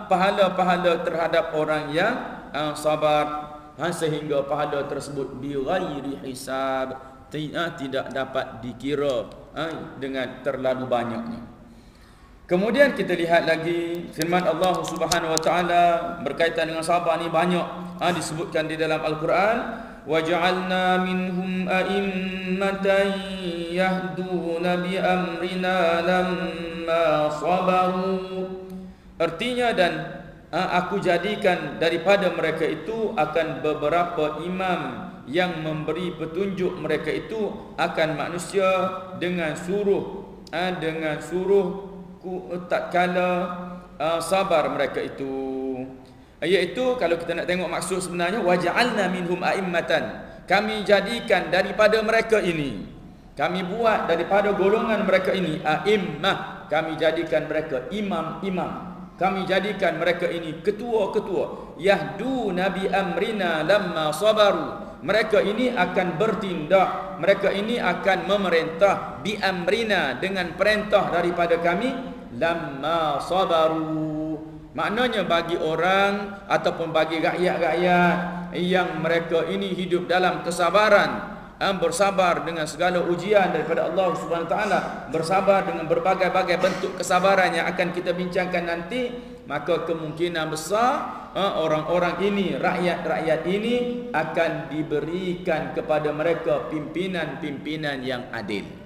pahala-pahala terhadap orang yang sabar, sehingga pahala tersebut bi ghairi hisab, tidak dapat dikira dengan terlalu banyaknya. Kemudian kita lihat lagi firman Allah Subhanahu wa taala berkaitan dengan sabar ni banyak disebutkan di dalam Al-Quran. وَجَعَلْنَا مِنْهُمْ أَئِمَّةً يَهْدُونَ بِأَمْرِنَا لَمَّا صَبَرُوا. Artinya, dan aku jadikan daripada mereka itu akan beberapa imam yang memberi petunjuk mereka itu akan manusia dengan suruh tatkala sabar mereka itu. Iaitu kalau kita nak tengok maksud sebenarnya, waja'alna minhum a'immatan, kami jadikan daripada mereka ini, kami buat daripada golongan mereka ini a'immah, kami jadikan mereka imam-imam, kami jadikan mereka ini ketua-ketua. Yahduna bi amrina lamma sabaru, mereka ini akan bertindak, mereka ini akan memerintah bi amrina, dengan perintah daripada kami, lamma sabaru. Maknanya bagi orang ataupun bagi rakyat-rakyat yang mereka ini hidup dalam kesabaran, bersabar dengan segala ujian daripada Allah Subhanahu Wa Taala, bersabar dengan berbagai-bagai bentuk kesabaran yang akan kita bincangkan nanti, maka kemungkinan besar orang-orang ini, rakyat-rakyat ini akan diberikan kepada mereka pimpinan-pimpinan yang adil.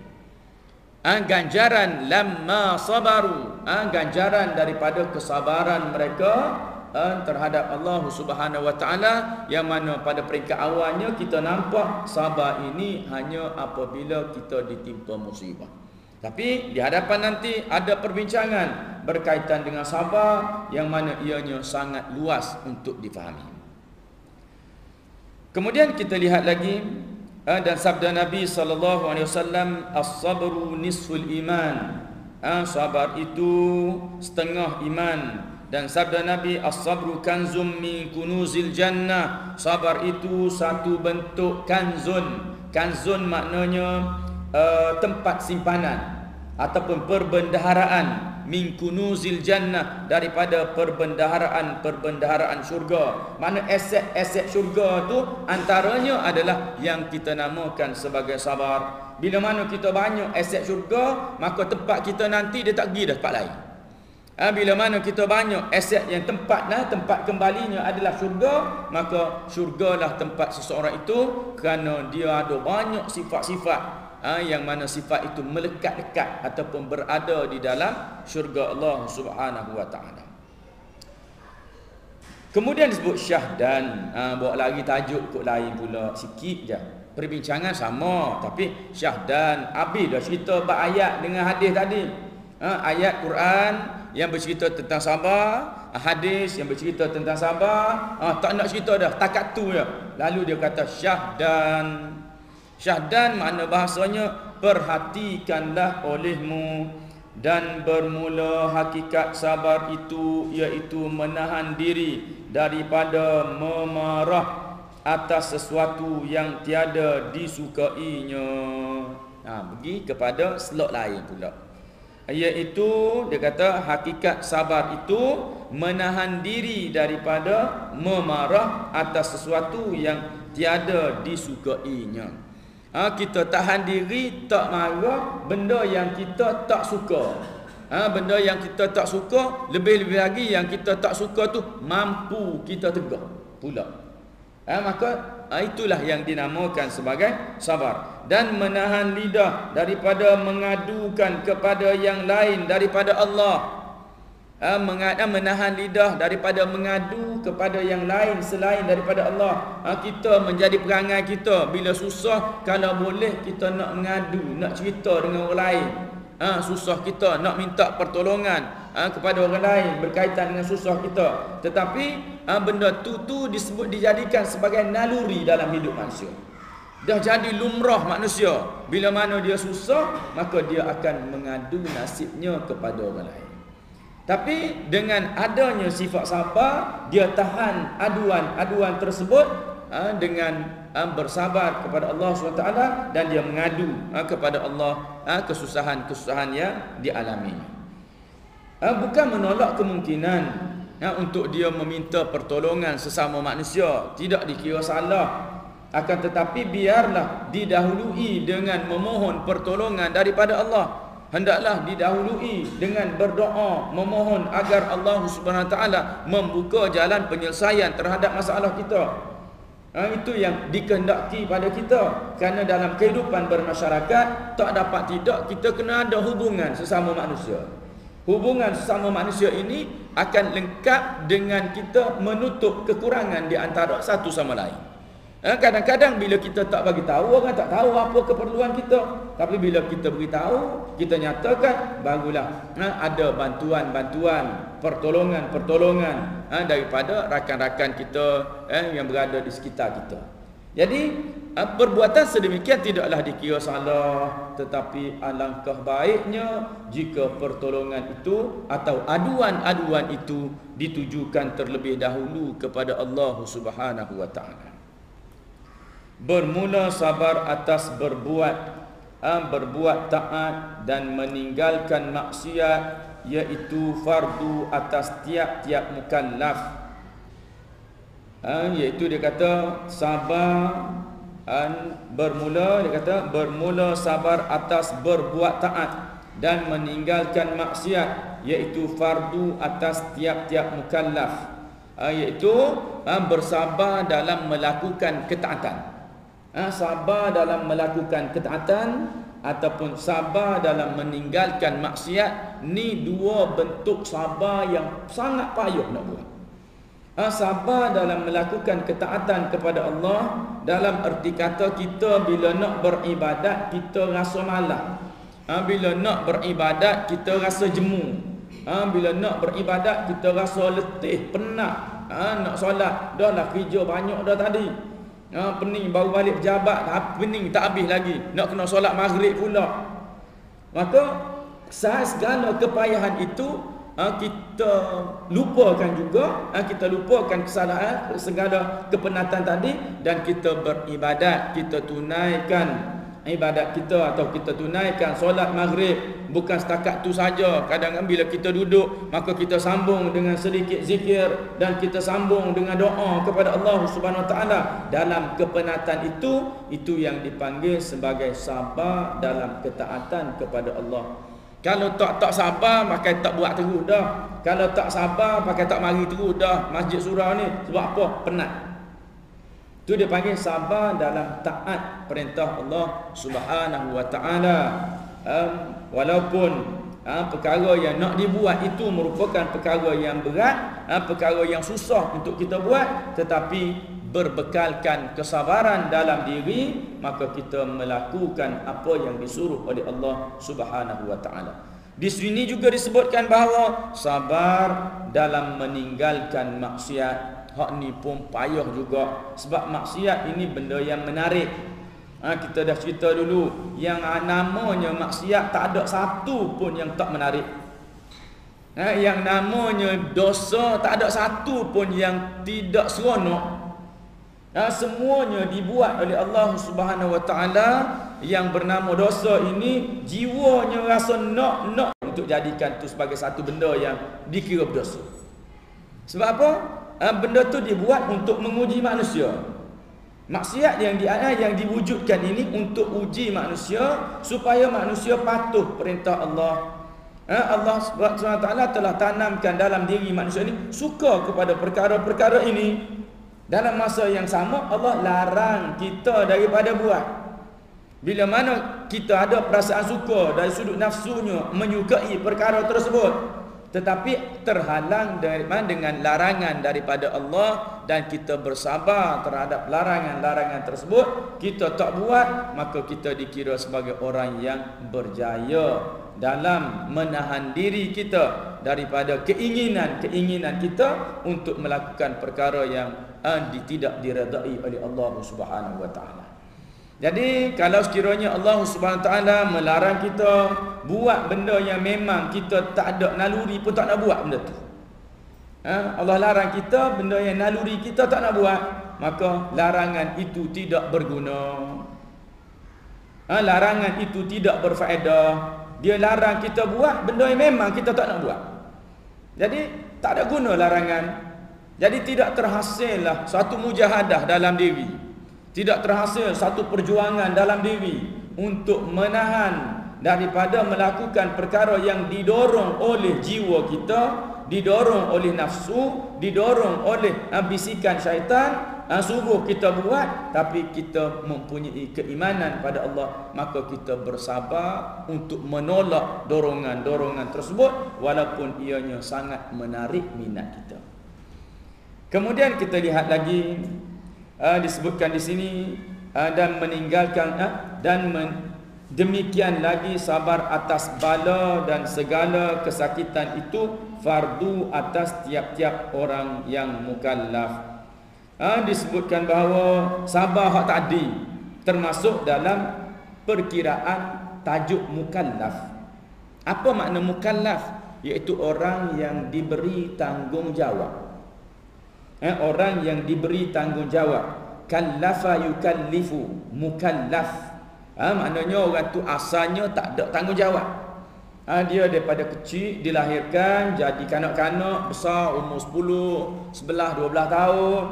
Ganjaran lamma sabaru, ganjaran daripada kesabaran mereka terhadap Allah Subhanahu Wa Taala, yang mana pada peringkat awalnya kita nampak sabar ini hanya apabila kita ditimpa musibah. Tapi di hadapan nanti ada perbincangan berkaitan dengan sabar yang mana ianya sangat luas untuk difahami. Kemudian kita lihat lagi dan sabda Nabi sallallahu alaihi wasallam, as-sabru nisful iman, sabar itu setengah iman. Dan sabda Nabi, as-sabru kanzum min kunuzil jannah, sabar itu satu bentuk kanzun. Kanzun maknanya tempat simpanan ataupun perbendaharaan, min kunuzil jannah, daripada perbendaharaan syurga. Mana aset-aset syurga tu antaranya adalah yang kita namakan sebagai sabar. Bila mana kita banyak aset syurga, maka tempat kita nanti dia tak pergi dah tempat lain. Bila mana kita banyak aset yang tempat kembalinya adalah syurga, maka syurgalah tempat seseorang itu, kerana dia ada banyak sifat-sifat yang mana sifat itu melekat dekat ataupun berada di dalam syurga Allah Subhanahu Wa Taala. Kemudian disebut syahdan, bawa lagi tajuk kot lain pula sikit je. Perbincangan sama, tapi syahdan habis dah cerita bab ayat dengan hadis tadi. Ayat Quran yang bercerita tentang sabar, hadis yang bercerita tentang sabar, tak nak cerita dah, takat tu je. Lalu dia kata syahdan. Syahdan makna bahasanya, perhatikanlah olehmu, dan bermula hakikat sabar itu iaitu menahan diri daripada memarah atas sesuatu yang tiada disukainya. Pergi kepada slot lain pula, iaitu dia kata hakikat sabar itu menahan diri daripada memarah atas sesuatu yang tiada disukainya. Kita tahan diri, tak marah benda yang kita tak suka. Benda yang kita tak suka, lebih-lebih lagi yang kita tak suka tu mampu kita tegak pula. Maka itulah yang dinamakan sebagai sabar. Dan menahan lidah daripada mengadukan kepada yang lain daripada Allah. Menahan lidah daripada mengadu kepada yang lain selain daripada Allah. Kita menjadi perangai kita bila susah, kalau boleh kita nak mengadu, nak cerita dengan orang lain. Susah kita nak minta pertolongan kepada orang lain berkaitan dengan susah kita. Tetapi benda tu disebut, dijadikan sebagai naluri dalam hidup manusia. Dah jadi lumrah manusia. Bila mana dia susah, maka dia akan mengadu nasibnya kepada orang lain. Tapi dengan adanya sifat sabar, dia tahan aduan-aduan tersebut dengan bersabar kepada Allah SWT, dan dia mengadu kepada Allah kesusahan-kesusahan yang dialaminya. Bukan menolak kemungkinan untuk dia meminta pertolongan sesama manusia, tidak dikira salah. Akan tetapi biarlah didahului dengan memohon pertolongan daripada Allah. Hendaklah didahului dengan berdoa, memohon agar Allah Subhanahu Wa Taala membuka jalan penyelesaian terhadap masalah kita. Itu yang dikehendaki pada kita. Kerana dalam kehidupan bermasyarakat, tak dapat tidak kita kena ada hubungan sesama manusia. Hubungan sesama manusia ini akan lengkap dengan kita menutup kekurangan di antara satu sama lain. Kadang-kadang bila kita tak bagi tahu, orang tak tahu apa keperluan kita. Tapi bila kita beritahu, kita nyatakan, barulah ada bantuan-bantuan, pertolongan-pertolongan daripada rakan-rakan kita yang berada di sekitar kita. Jadi perbuatan sedemikian tidaklah dikira salah, tetapi alangkah baiknya jika pertolongan itu atau aduan-aduan itu ditujukan terlebih dahulu kepada Allah Subhanahu Wa Taala. Bermula sabar atas berbuat taat dan meninggalkan maksiat, iaitu fardu atas tiap-tiap mukallaf. Iaitu dia kata sabar bermula sabar atas berbuat taat dan meninggalkan maksiat, iaitu fardu atas tiap-tiap mukallaf. Iaitu bersabar dalam melakukan ketaatan. Sabar dalam melakukan ketaatan ataupun sabar dalam meninggalkan maksiat, ni dua bentuk sabar yang sangat payah nak buat. Sabar dalam melakukan ketaatan kepada Allah dalam erti kata kita bila nak beribadat kita rasa malas. Bila nak beribadat kita rasa jemu. Bila nak beribadat kita rasa letih, penat. Nak solat dah lah kerja banyak dah tadi. Pening baru balik pejabat, pening tak habis lagi, nak kena solat maghrib pula. Maka segala kepayahan itu kita lupakan juga, kita lupakan kesalahan, segala kepenatan tadi, dan kita beribadat, kita tunaikan ibadat kita atau kita tunaikan solat maghrib. Bukan setakat tu saja. Kadang-kadang bila kita duduk, maka kita sambung dengan sedikit zikir dan kita sambung dengan doa kepada Allah Subhanahu Wa Taala. Dalam kepenatan itu yang dipanggil sebagai sabar dalam ketaatan kepada Allah. Kalau tak sabar, pakai tak buat terus dah. Kalau tak sabar, pakai tak mari terus dah masjid surau ni. Sebab apa? Penat. Itu dia panggil sabar dalam taat perintah Allah Subhanahu Wa Taala. Walaupun perkara yang nak dibuat itu merupakan perkara yang berat, perkara yang susah untuk kita buat, tetapi berbekalkan kesabaran dalam diri, maka kita melakukan apa yang disuruh oleh Allah Subhanahu Wa Taala. Di sini juga disebutkan bahawa sabar dalam meninggalkan maksiat. Hak ni pun payah juga, sebab maksiat ini benda yang menarik. Kita dah cerita dulu, yang namanya maksiat tak ada satu pun yang tak menarik. Yang namanya dosa tak ada satu pun yang tidak seronok. Semuanya dibuat oleh Allah Subhanahu Wa Taala. Yang bernama dosa ini, jiwanya rasa nak untuk jadikan tu sebagai satu benda yang dikira berdosa. Sebab apa? Benda tu dibuat untuk menguji manusia. Maksiat yang diwujudkan ini untuk uji manusia, supaya manusia patuh perintah Allah. Allah SWT telah tanamkan dalam diri manusia ini suka kepada perkara-perkara ini. Dalam masa yang sama Allah larang kita daripada buat. Bila mana kita ada perasaan suka dari sudut nafsunya menyukai perkara tersebut, tetapi terhalang dengan larangan daripada Allah, dan kita bersabar terhadap larangan-larangan tersebut, kita tak buat, maka kita dikira sebagai orang yang berjaya dalam menahan diri kita daripada keinginan-keinginan kita untuk melakukan perkara yang tidak diredai oleh Allah Subhanahu Wa Taala. Jadi kalau sekiranya Allah Subhanahu Wa Taala melarang kita buat benda yang memang kita tak ada naluri pun tak nak buat benda tu. Allah larang kita benda yang naluri kita tak nak buat, maka larangan itu tidak berguna. Larangan itu tidak berfaedah. Dia larang kita buat benda yang memang kita tak nak buat. Jadi tak ada guna larangan. Jadi tidak terhasillah satu mujahadah dalam diri. Tidak terhasil satu perjuangan dalam diri untuk menahan daripada melakukan perkara yang didorong oleh jiwa kita, didorong oleh nafsu, didorong oleh bisikan syaitan, suruh kita buat, tapi kita mempunyai keimanan pada Allah, maka kita bersabar untuk menolak dorongan-dorongan tersebut walaupun ianya sangat menarik minat kita. Kemudian kita lihat lagi disebutkan di sini dan meninggalkan demikian lagi sabar atas bala dan segala kesakitan itu fardu atas tiap-tiap orang yang mukallaf. Disebutkan bahawa sabar hak tadi termasuk dalam perkiraan tajuk mukallaf. Apa makna mukallaf? Iaitu orang yang diberi tanggungjawab. Orang yang diberi tanggungjawab. Kallafa yukallifu, mukallaf. Maknanya orang tu asalnya tak ada tanggungjawab. Dia daripada kecil dilahirkan jadi kanak-kanak besar umur 10, 11, 12 tahun.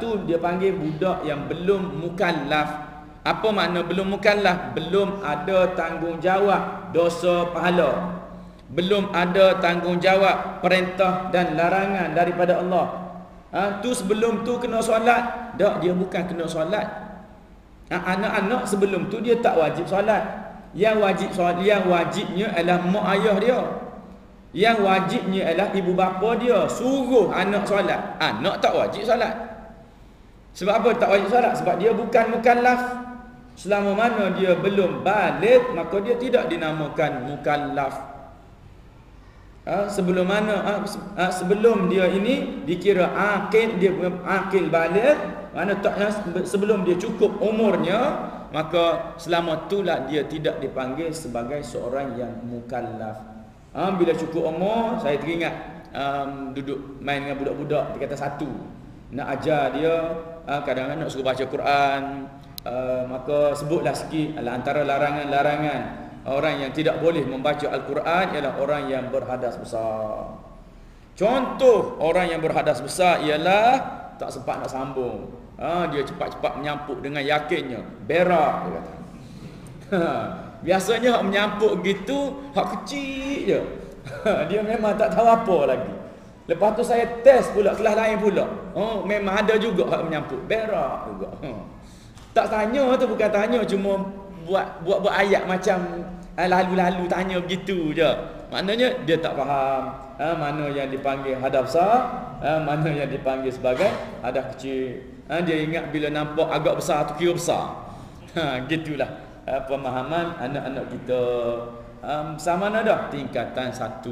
Tu dia panggil budak yang belum mukallaf. Apa makna belum mukallaf? Belum ada tanggungjawab dosa pahala. Belum ada tanggungjawab perintah dan larangan daripada Allah. Tu sebelum tu kena solat. Tak, dia bukan kena solat. Anak-anak sebelum tu dia tak wajib solat. Yang wajib solat, yang wajibnya adalah mak ayah dia. Yang wajibnya adalah ibu bapa dia suruh anak solat. Anak tak wajib solat. Sebab apa tak wajib solat? Sebab dia bukan mukallaf. Selama mana dia belum baligh, maka dia tidak dinamakan mukallaf. Sebelum mana sebelum dia ini dikira akil, dia akil baligh, mana taknya sebelum dia cukup umurnya, maka selama itulah dia tidak dipanggil sebagai seorang yang mukallaf. Bila cukup umur, saya teringat duduk main dengan budak-budak di kata satu. Nak ajar dia, kadang-kadang nak suruh baca Quran, maka sebutlah sikit antara larangan-larangan orang yang tidak boleh membaca Al-Quran ialah orang yang berhadas besar. Contoh orang yang berhadas besar ialah tak sempat nak sambung. Dia cepat-cepat menyampuk dengan yakinnya, berak dia kata. Biasanya hak menyampuk gitu hak kecil je. Dia memang tak tahu apa lagi. Lepas tu saya test pula kelas lain pula. Memang ada juga hak menyampuk, berak juga. Tak tanya tu, bukan tanya, cuma buat ayat macam lalu-lalu tanya begitu je. Maknanya dia tak faham mana yang dipanggil hadas besar, mana yang dipanggil sebagai hadas kecil. Dia ingat bila nampak agak besar tu kira besar. Gitulah pemahaman anak-anak kita. Sama mana dah tingkatan 1.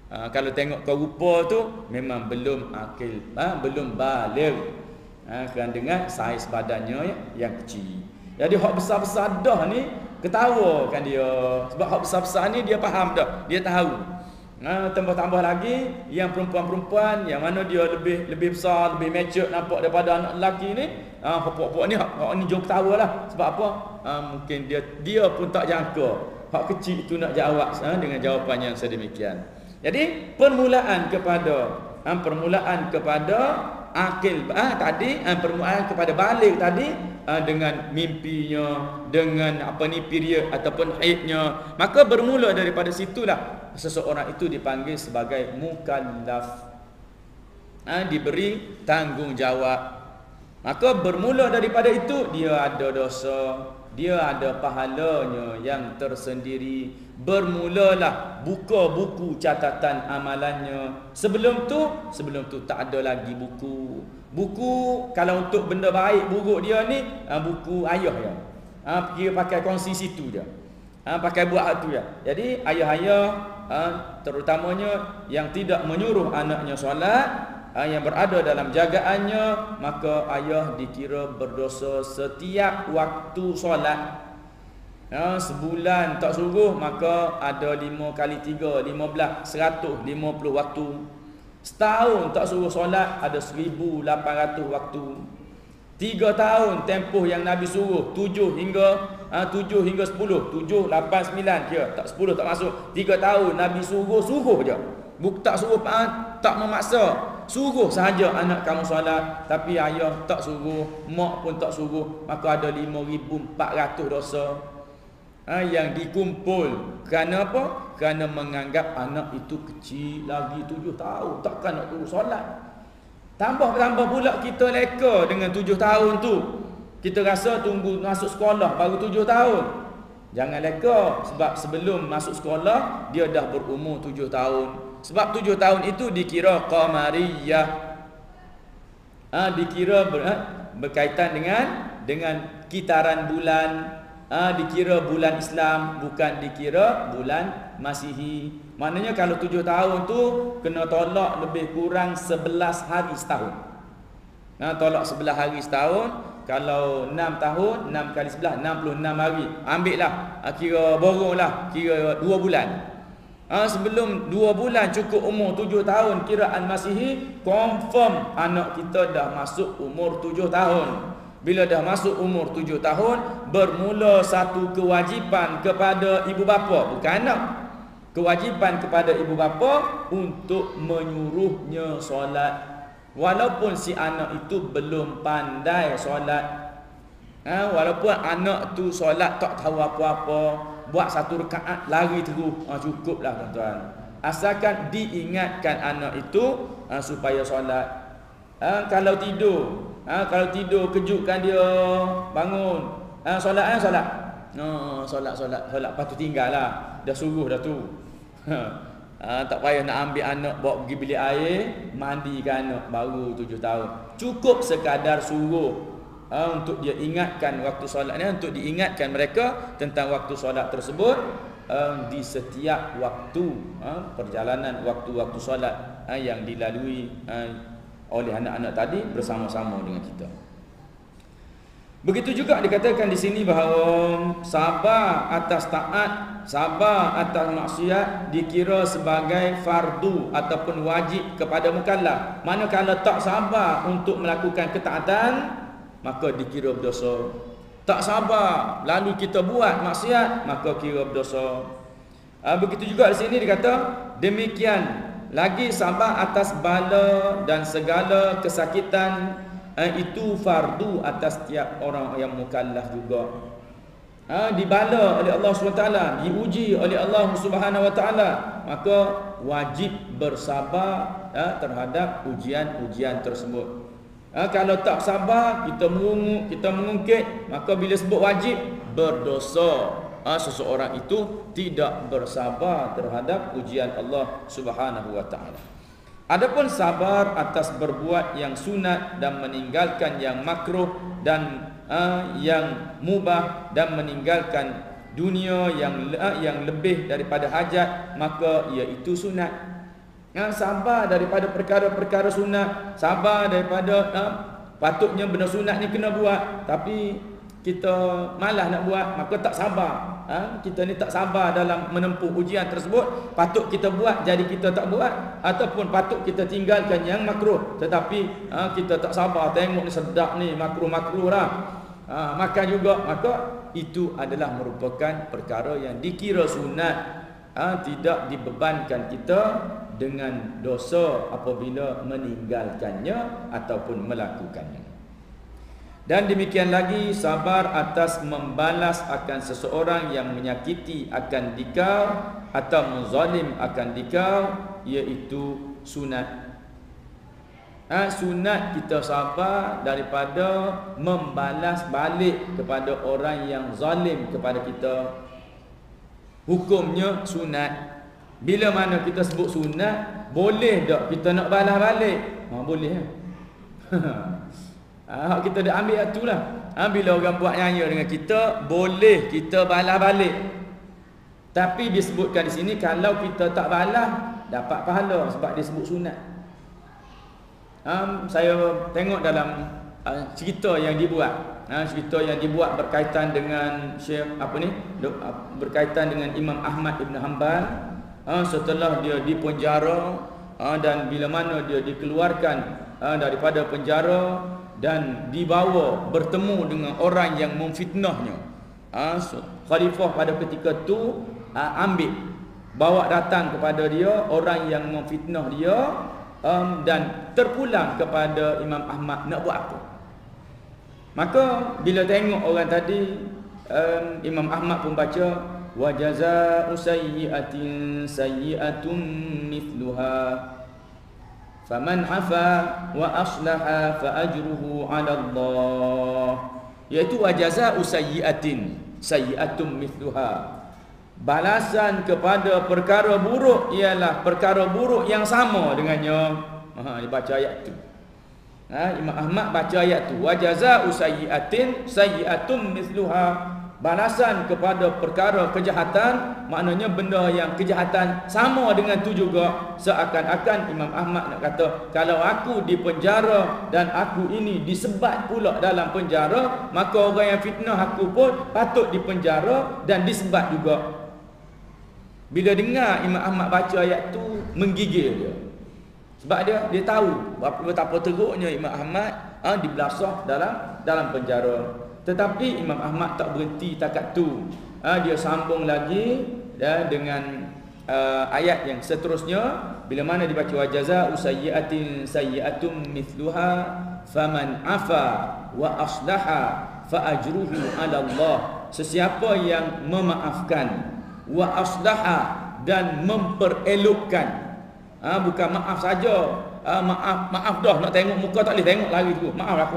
Kalau tengok kau rupa tu memang belum akil, belum baligh. Kerana dengan saiz badannya yang kecil. Jadi hak besar-besar dah ni ketawakan dia. Sebab hak besar-besar ni dia faham dah, dia tahu. Tambah-tambah lagi yang perempuan-perempuan yang mana dia lebih besar, lebih mature nampak daripada anak lelaki ni, hak ni hak ni jom ketawalah. Sebab apa? Mungkin dia pun tak jangka hak kecil itu nak jawab dengan jawapan yang sedemikian. Jadi permulaan kepada akil tadi, permulaan kepada baligh tadi dengan mimpinya, dengan period ataupun haidnya, maka bermula daripada situlah seseorang itu dipanggil sebagai mukallaf, diberi tanggungjawab. Maka bermula daripada itu dia ada dosa, dia ada pahalanya yang tersendiri. Bermulalah buka buku catatan amalannya. Sebelum tu tak ada lagi buku. Buku kalau untuk benda baik buruk dia ni, buku ayah ya. Kira pakai kongsi situ je. Pakai buat tu ya. Jadi ayah-ayah terutamanya yang tidak menyuruh anaknya solat, yang berada dalam jagaannya, maka ayah dikira berdosa setiap waktu solat. Sebulan tak suruh, maka ada 5 kali 3, 15, 150 waktu. Setahun tak suruh solat, ada 1800 waktu. 3 tahun tempoh yang Nabi suruh 7 hingga 10, 7, 8, 9 kira tak 10 tak masuk. 3 tahun Nabi suruh je. Tak suruh, tak memaksa. Suruh sahaja anak kamu solat, tapi ayah tak suruh, mak pun tak suruh, maka ada 5,400 dosa yang dikumpul. Kerana apa? Kerana menganggap anak itu kecil lagi, 7 tahun, takkan nak turun solat. Tambah pula kita leka dengan 7 tahun tu. Kita rasa tunggu masuk sekolah baru 7 tahun. Jangan leka, sebab sebelum masuk sekolah dia dah berumur 7 tahun. Sebab 7 tahun itu dikira qamariyah. Dikira berkaitan dengan kitaran bulan. Dikira bulan Islam, bukan dikira bulan Masihi. Maknanya kalau 7 tahun tu kena tolak lebih kurang 11 hari setahun. Tolak 11 hari setahun. Kalau 6 tahun, 6 kali 11, 66 hari. Ambil lah, kira boronglah, kira 2 bulan. Sebelum 2 bulan cukup umur 7 tahun kiraan Masihi, confirm anak kita dah masuk umur 7 tahun. Bila dah masuk umur 7 tahun, bermula satu kewajipan kepada ibu bapa, bukan anak. Kewajipan kepada ibu bapa untuk menyuruhnya solat. Walaupun si anak itu belum pandai solat. Walaupun anak tu solat tak tahu apa-apa, buat 1 rakaat lari terus, cukuplah tuan-tuan. Asalkan diingatkan anak itu supaya solat. Kalau tidur kejutkan dia, bangun, solat. Solat lepas tu tinggallah. Dah suruh dah tu. Tak payah nak ambil anak bawa pergi bilik air, mandikan anak baru 7 tahun. Cukup sekadar suruh untuk dia ingatkan waktu solat ni, untuk diingatkan mereka tentang waktu solat tersebut di setiap waktu perjalanan waktu-waktu solat yang dilalui oleh anak-anak tadi bersama-sama dengan kita. Begitu juga dikatakan di sini bahawa sabar atas taat, sabar atas maksiat dikira sebagai fardu ataupun wajib kepada mukallaf. Manakala tak sabar untuk melakukan ketaatan, maka dikira berdosa. Tak sabar lalu kita buat maksiat, maka kira berdosa. Begitu juga di sini dikata demikian lagi sabar atas bala dan segala kesakitan, itu fardu atas setiap orang yang mukallaf juga. Dibala oleh Allah SWT, diuji oleh Allah SWT, maka wajib bersabar terhadap ujian-ujian tersebut. Kalau tak sabar, kita mengunguk, kita mengungkit, maka bila sebut wajib, berdosa. Seseorang itu tidak bersabar terhadap ujian Allah Subhanahu wa taala. Adapun sabar atas berbuat yang sunat dan meninggalkan yang makruh dan yang mubah dan meninggalkan dunia yang lebih daripada hajat, maka iaitu sunat. Sabar daripada perkara-perkara sunat, sabar daripada patutnya benda sunat ni kena buat, tapi kita malas nak buat, maka tak sabar. Kita ni tak sabar dalam menempuh ujian tersebut. Patut kita buat, jadi kita tak buat. Ataupun patut kita tinggalkan yang makruh, tetapi kita tak sabar, tengok ni sedap ni, makruh-makruh lah, makan juga. Maka itu adalah merupakan perkara yang dikira sunat, tidak dibebankan kita dengan dosa apabila meninggalkannya ataupun melakukannya. Dan demikian lagi sabar atas membalas akan seseorang yang menyakiti akan dikau atau menzalim akan dikau, iaitu sunat. Sunat kita sabar daripada membalas balik kepada orang yang zalim kepada kita. Hukumnya sunat. Bila mana kita sebut sunat, boleh tak kita nak balas balik? Boleh ya. Kita dah ambil itulah. Bila orang buat nyaya dengan kita, boleh kita balas balik. Tapi disebutkan di sini kalau kita tak balas, dapat pahala sebab disebut sunat. Saya tengok dalam cerita yang dibuat. Cerita yang dibuat berkaitan dengan Syekh berkaitan dengan Imam Ahmad Ibn Hanbal. Setelah dia dipenjara dan bila mana dia dikeluarkan daripada penjara dan dibawa bertemu dengan orang yang memfitnahnya, khalifah pada ketika itu ambil bawa datang kepada dia orang yang memfitnah dia, dan terpulang kepada Imam Ahmad nak buat apa. Maka bila tengok orang tadi, Imam Ahmad pun baca wa jazaa'u sayyi'atin sayyi'atun mithluha faman 'afa wa aslaha fa ajruhu 'ala Allah, iaitu wa jazaa'u sayyi'atin sayyi'atun mithluha, balasan kepada perkara buruk ialah perkara buruk yang sama dengannya. Dia baca ayat tu. Imam Ahmad baca ayat tu, wa jazaa'u sayyi'atin sayyi'atun mithluha, balasan kepada perkara kejahatan, maknanya benda yang kejahatan sama dengan tu juga. Seakan-akan Imam Ahmad nak kata, kalau aku di penjara dan aku ini disebat pula dalam penjara, maka orang yang fitnah aku pun patut di penjara dan disebat juga. Bila dengar Imam Ahmad baca ayat tu, menggigil dia. Sebab dia tahu betapa teruknya Imam Ahmad dibelasah dalam penjara. Tetapi Imam Ahmad tak berhenti takat tu. Dia sambung lagi dengan ayat yang seterusnya, bila mana dibaca wa jazaa'u sayyi'atin sayyi'atun mithluha faman 'afa wa aslaha fa ajruhu 'ala Allah, sesiapa yang memaafkan, wa aslaha dan memperelokkan, bukan maaf saja, maaf dah, nak tengok muka tak boleh tengok lagi tu, maaf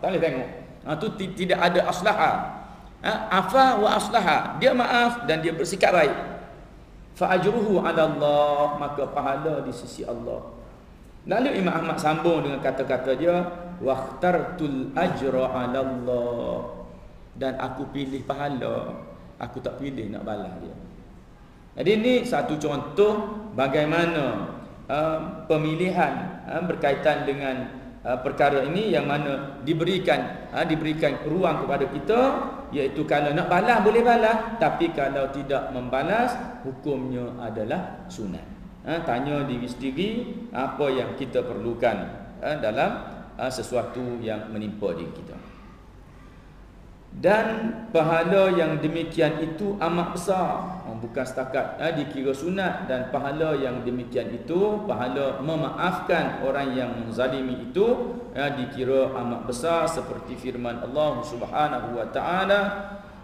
tak boleh tengok, tu tidak ada aslaha. Afa wa aslaha, dia maaf dan dia bersikap baik, fa ajruhu 'ala Allah, maka pahala di sisi Allah. Lalu Imam Ahmad sambung dengan kata-kata dia, waqtartul ajra 'ala Allah, dan aku pilih pahala, aku tak pilih nak balas dia. Jadi ini satu contoh bagaimana pemilihan berkaitan dengan perkara ini, yang mana diberikan ruang kepada kita, iaitu kalau nak balas boleh balas, tapi kalau tidak membalas hukumnya adalah sunat. Tanya diri sendiri apa yang kita perlukan dalam sesuatu yang menimpa diri kita. Dan pahala yang demikian itu amat besar, bukan setakat dikira sunat, dan pahala yang demikian itu, pahala memaafkan orang yang menzalimi itu, dikira amat besar, seperti firman Allah Subhanahu wa taala,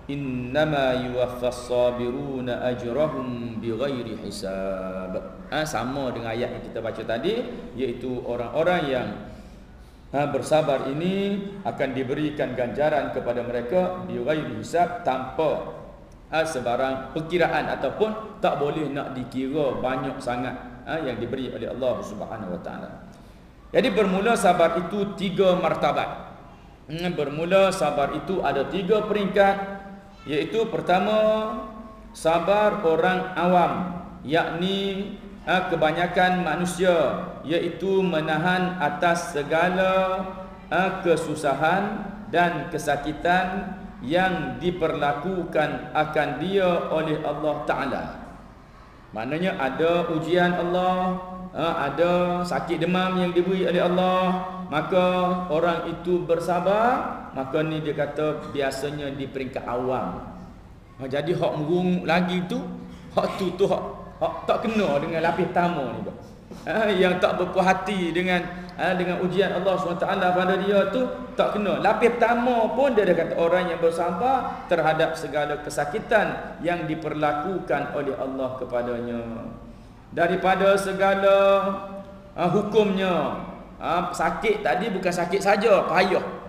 innama yuwaffas sabiruna ajrahum bighairi hisab. Sama dengan ayat yang kita baca tadi, iaitu orang-orang yang bersabar ini akan diberikan ganjaran kepada mereka bighairi hisab, tanpa sebarang perkiraan, ataupun tak boleh nak dikira banyak sangat yang diberi oleh Allah Subhanahu wa taala. Jadi bermula sabar itu 3 martabat. Bermula sabar itu ada 3 peringkat, iaitu pertama sabar orang awam, yakni kebanyakan manusia, iaitu menahan atas segala kesusahan dan kesakitan yang diperlakukan akan dia oleh Allah Ta'ala. Maknanya ada ujian Allah, ada sakit demam yang diberi oleh Allah, maka orang itu bersabar. Maka ni dia kata biasanya di peringkat awam. Jadi hak merung lagi tu, hak tu hak tak kena dengan lapis pertama ni, yang tak berpuas hati dengan ujian Allah SWT pada dia tu, tak kena. Lapis pertama pun dia kata orang yang bersabar terhadap segala kesakitan yang diperlakukan oleh Allah kepadanya, daripada segala hukumnya. Sakit tadi bukan sakit saja, payah.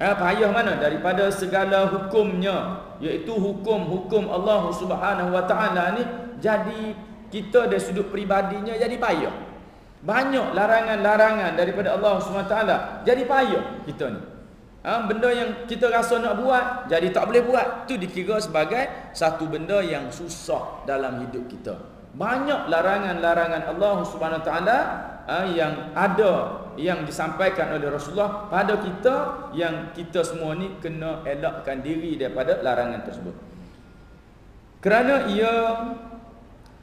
Payah mana? Daripada segala hukumnya, iaitu hukum-hukum Allah Subhanahu wa taala ni. Jadi kita dari sudut peribadinya jadi payah. Banyak larangan-larangan daripada Allah SWT, jadi payah kita ni. Benda yang kita rasa nak buat, jadi tak boleh buat. Itu dikira sebagai satu benda yang susah dalam hidup kita. Banyak larangan-larangan Allah SWT yang ada, yang disampaikan oleh Rasulullah pada kita, yang kita semua ni kena elakkan diri daripada larangan tersebut. Kerana ia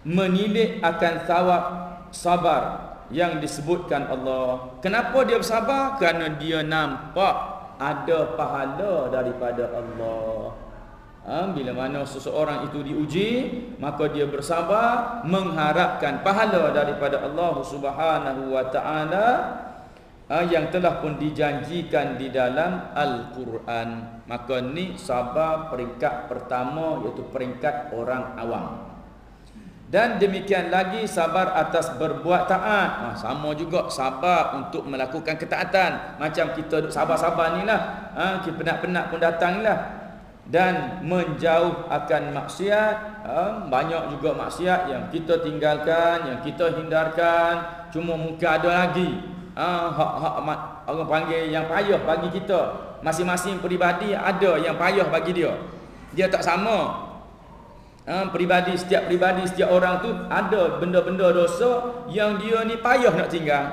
menilik akan thawab sabar yang disebutkan Allah. Kenapa dia bersabar? Kerana dia nampak ada pahala daripada Allah. Bila mana seseorang itu diuji, maka dia bersabar mengharapkan pahala daripada Allah Subhanahu wa taala yang telah pun dijanjikan di dalam Al-Quran. Maka ni sabar peringkat pertama, iaitu peringkat orang awam. Dan demikian lagi sabar atas berbuat taat. Sama juga sabar untuk melakukan ketaatan. Macam kita duk sabar-sabar ni lah. Penat-penat pun datang lah. Dan menjauh akan maksiat. Banyak juga maksiat yang kita tinggalkan, yang kita hindarkan. Cuma mungkin ada lagi hak-hak orang panggil yang payah bagi kita. Masing-masing peribadi ada yang payah bagi dia. Dia tak sama. Setiap peribadi, setiap orang tu ada benda-benda dosa yang dia ni payah nak tinggal.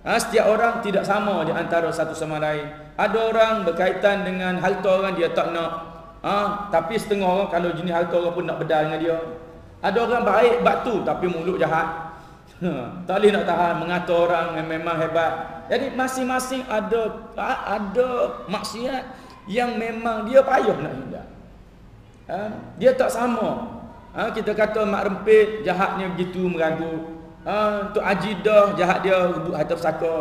Setiap orang tidak sama di antara satu sama lain. Ada orang berkaitan dengan harta orang dia tak nak. Tapi setengah orang kalau jenis harta orang pun nak bedal dengan dia. Ada orang baik batu tapi mulut jahat. Tak boleh nak tahan mengata orang yang memang hebat. Jadi masing-masing ada maksiat yang memang dia payah nak hindar. Dia tak sama. Kita kata mak rempit jahatnya begitu meragu. Untuk ajidah jahat dia rebut harta pusaka.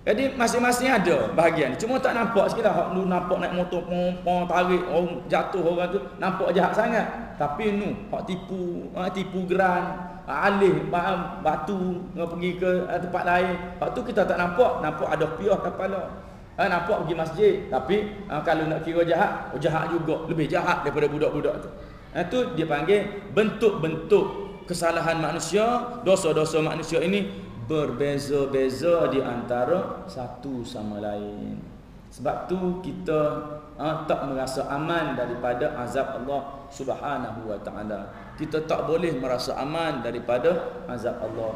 Jadi masing-masing ada bahagian. Cuma tak nampak sikitlah. Hak lu nampak naik motor pom tarik orang jatuh orang tu nampak jahat sangat. Tapi nu hak tipu geran, alih batu pergi ke tempat lain. Hak tu kita tak nampak ada piah kepala. Nampak pergi masjid, tapi kalau nak kira jahat, jahat juga, lebih jahat daripada budak-budak tu. Itu dia panggil bentuk-bentuk kesalahan manusia, dosa-dosa manusia ini berbeza-beza di antara satu sama lain. Sebab tu kita tak merasa aman daripada azab Allah Subhanahu wa taala. Kita tak boleh merasa aman daripada azab Allah.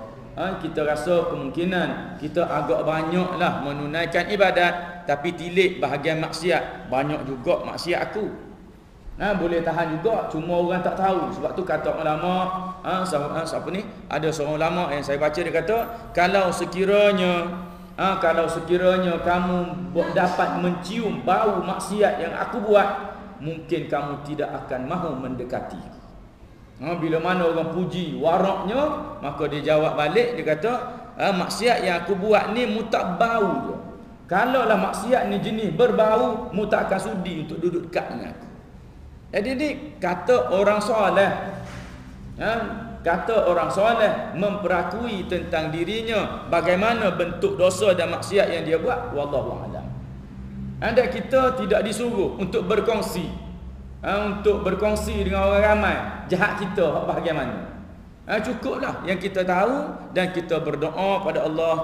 Kita rasa kemungkinan kita agak banyaklah menunaikan ibadat, tapi tilik bahagian maksiat. Banyak juga maksiat aku. Boleh tahan juga, cuma orang tak tahu. Sebab tu kata ulama, siapa ni? Ada seorang ulama yang saya baca, dia kata, kalau sekiranya kamu dapat mencium bau maksiat yang aku buat, mungkin kamu tidak akan mahu mendekati. Bila mana orang puji waraknya, maka dia jawab balik, dia kata, maksiat yang aku buat ni mu tak bau je. Kalaulah maksiat ni jenis berbau, mu tak akan sudi untuk duduk dekat dengan aku. Jadi ni kata orang soleh. Kata orang soleh memperakui tentang dirinya bagaimana bentuk dosa dan maksiat yang dia buat. Wallahu a'lam. Anda kita tidak disuruh untuk berkongsi. Untuk berkongsi dengan orang ramai jahat kita bagaimana. Cukuplah yang kita tahu, dan kita berdoa pada Allah,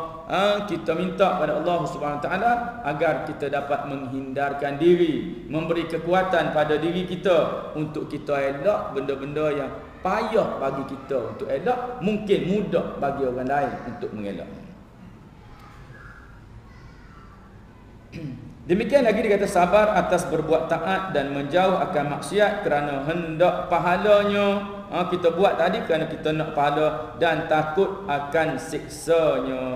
kita minta pada Allah Subhanahu taala agar kita dapat menghindarkan diri, memberi kekuatan pada diri kita untuk kita elak benda-benda yang payah bagi kita untuk elak, mungkin mudah bagi orang lain untuk mengelak. Demikian lagi dia kata sabar atas berbuat taat dan menjauh akan maksiat kerana hendak pahalanya. Kita buat tadi kerana kita nak pahala dan takut akan siksanya.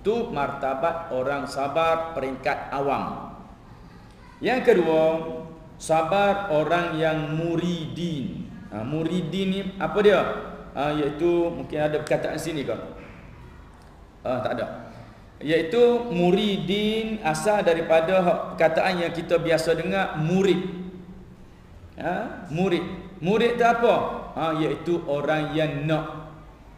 Tu martabat orang sabar peringkat awam. Yang kedua, sabar orang yang muridin. Muridin ni apa dia? Iaitu mungkin ada perkataan sini ke? Tak ada. Iaitu muridin asal daripada perkataan yang kita biasa dengar murid. Murid tu apa? Iaitu orang yang nak.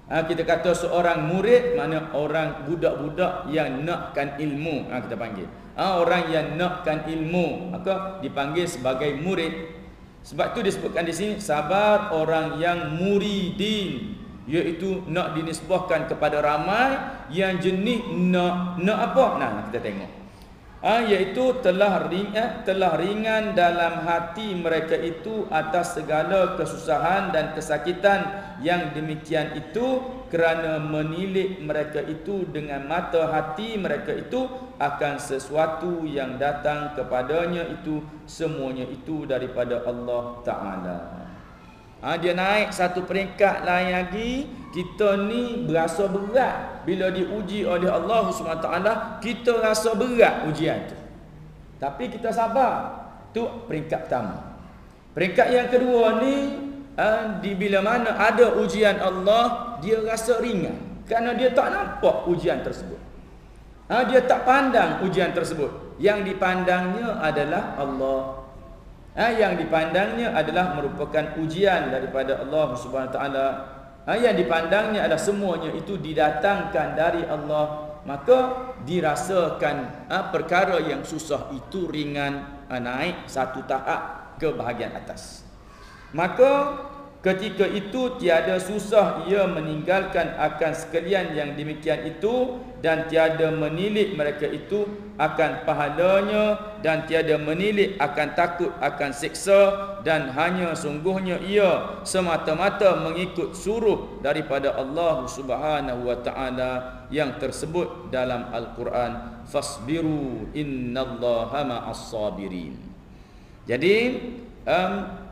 Kita kata seorang murid makna orang budak-budak yang nakkan ilmu. Kita panggil orang yang nakkan ilmu, maka dipanggil sebagai murid. Sebab tu disebutkan di sini sabar orang yang muridin, iaitu nak dinisbahkan kepada ramai yang jenis nak apa? Kita tengok. Iaitu telah ringan dalam hati mereka itu atas segala kesusahan dan kesakitan yang demikian itu, kerana menilik mereka itu dengan mata hati mereka itu akan sesuatu yang datang kepadanya itu, semuanya itu daripada Allah Ta'ala. Dia naik satu peringkat lain lagi. Kita ni berasa berat bila diuji oleh Allah SWT. Kita rasa berat ujian tu, tapi kita sabar. Tu peringkat pertama. Peringkat yang kedua ni, di bila mana ada ujian Allah, dia rasa ringan kerana dia tak nampak ujian tersebut. Dia tak pandang ujian tersebut. Yang dipandangnya adalah Allah. Yang dipandangnya adalah merupakan ujian daripada Allah Subhanahu Wa Taala. Yang dipandangnya adalah semuanya itu didatangkan dari Allah. Maka dirasakan perkara yang susah itu ringan, naik satu tahap ke bahagian atas. Maka ketika itu tiada susah ia meninggalkan akan sekalian yang demikian itu, dan tiada menilik mereka itu akan pahalanya, dan tiada menilik akan takut akan siksa, dan hanya sungguhnya ia semata-mata mengikut suruh daripada Allah Subhanahu Wa Taala yang tersebut dalam Al-Quran, fasbiru innallaha ma'as sabirin. Jadi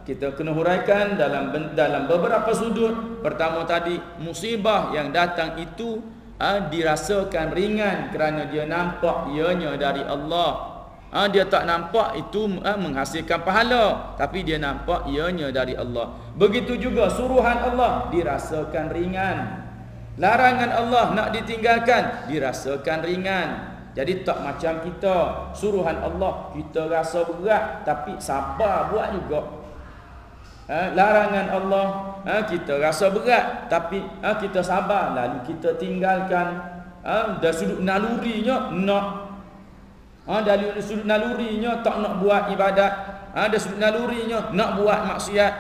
kita kena huraikan dalam beberapa sudut. Pertama tadi, musibah yang datang itu dirasakan ringan kerana dia nampak ianya dari Allah. Dia tak nampak itu menghasilkan pahala, tapi dia nampak ianya dari Allah. Begitu juga suruhan Allah dirasakan ringan. Larangan Allah nak ditinggalkan dirasakan ringan. Jadi tak macam kita, suruhan Allah kita rasa berat tapi sabar buat juga. Larangan Allah kita rasa berat tapi kita sabar, lalu kita tinggalkan. Dari sudut nalurinya nak, dari sudut nalurinya tak nak buat ibadat, dari sudut nalurinya nak buat maksiat,